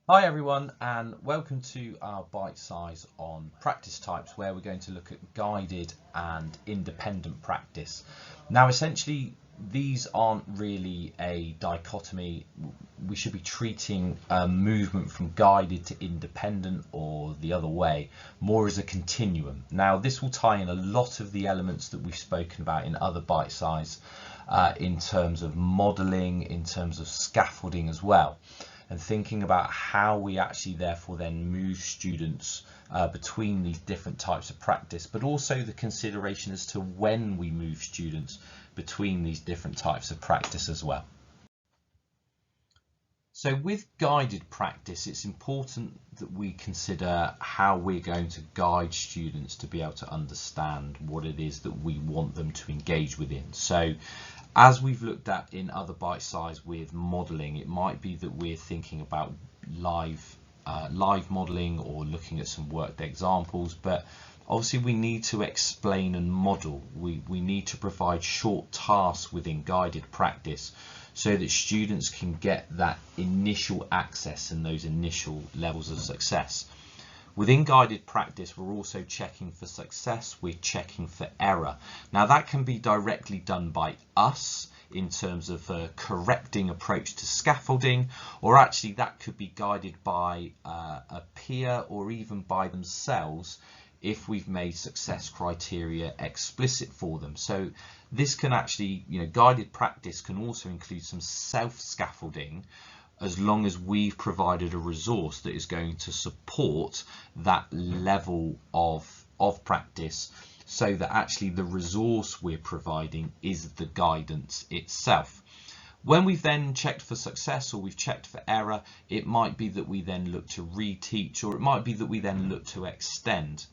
Hi everyone, and welcome to our bite size on practice types, where we're going to look at guided and independent practice. Now essentially these aren't really a dichotomy. We should be treating movement from guided to independent, or the other way, more as a continuum. Now this will tie in a lot of the elements that we've spoken about in other bite size, in terms of modelling, in terms of scaffolding as well, and thinking about how we actually therefore then move students between these different types of practice, but also the consideration as to when we move students between these different types of practice as well. So with guided practice, it's important that we consider how we're going to guide students to be able to understand what it is that we want them to engage within. So as we've looked at in other bite size with modelling, it might be that we're thinking about live modelling or looking at some worked examples, but obviously we need to explain and model. We need to provide short tasks within guided practice so that students can get that initial access and those initial levels of success. Within guided practice, we're also checking for success, we're checking for error. Now that can be directly done by us in terms of a correcting approach to scaffolding, or actually that could be guided by a peer or even by themselves if we've made success criteria explicit for them. So this can actually, guided practice can also include some self-scaffolding, as long as we've provided a resource that is going to support that level of practice, so that actually the resource we're providing is the guidance itself. When we've then checked for success or we've checked for error, it might be that we then look to reteach, or it might be that we then look to extend.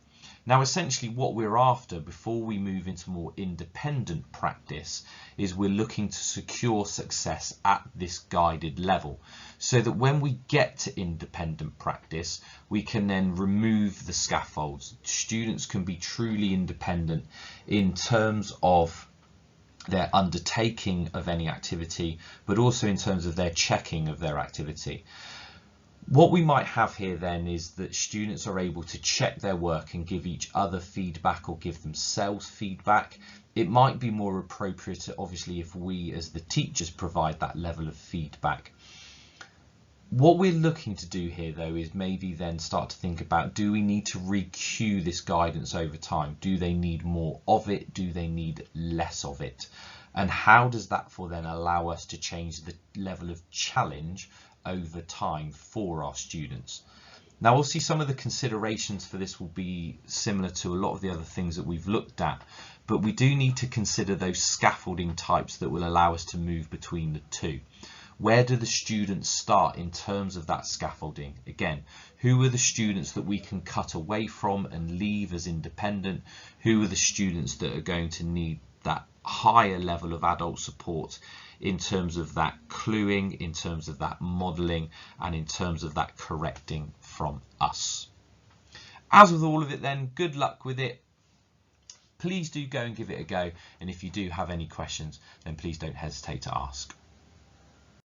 Now essentially what we're after before we move into more independent practice is we're looking to secure success at this guided level, so that when we get to independent practice we can then remove the scaffolds. Students can be truly independent in terms of their undertaking of any activity, but also in terms of their checking of their activity. What we might have here then is that students are able to check their work and give each other feedback or give themselves feedback. It might be more appropriate, obviously, if we as the teachers provide that level of feedback. What we're looking to do here though is maybe then start to think about, do we need to re-cue this guidance over time? Do they need more of it? Do they need less of it? And how does that for then allow us to change the level of challenge over time for our students? Now we'll see some of the considerations for this will be similar to a lot of the other things that we've looked at, but we do need to consider those scaffolding types that will allow us to move between the two. Where do the students start in terms of that scaffolding? Again, who are the students that we can cut away from and leave as independent? Who are the students that are going to need that higher level of adult support in terms of that cluing, in terms of that modelling, and in terms of that correcting from us? As with all of it then, good luck with it. Please do go and give it a go, and if you do have any questions, then please don't hesitate to ask.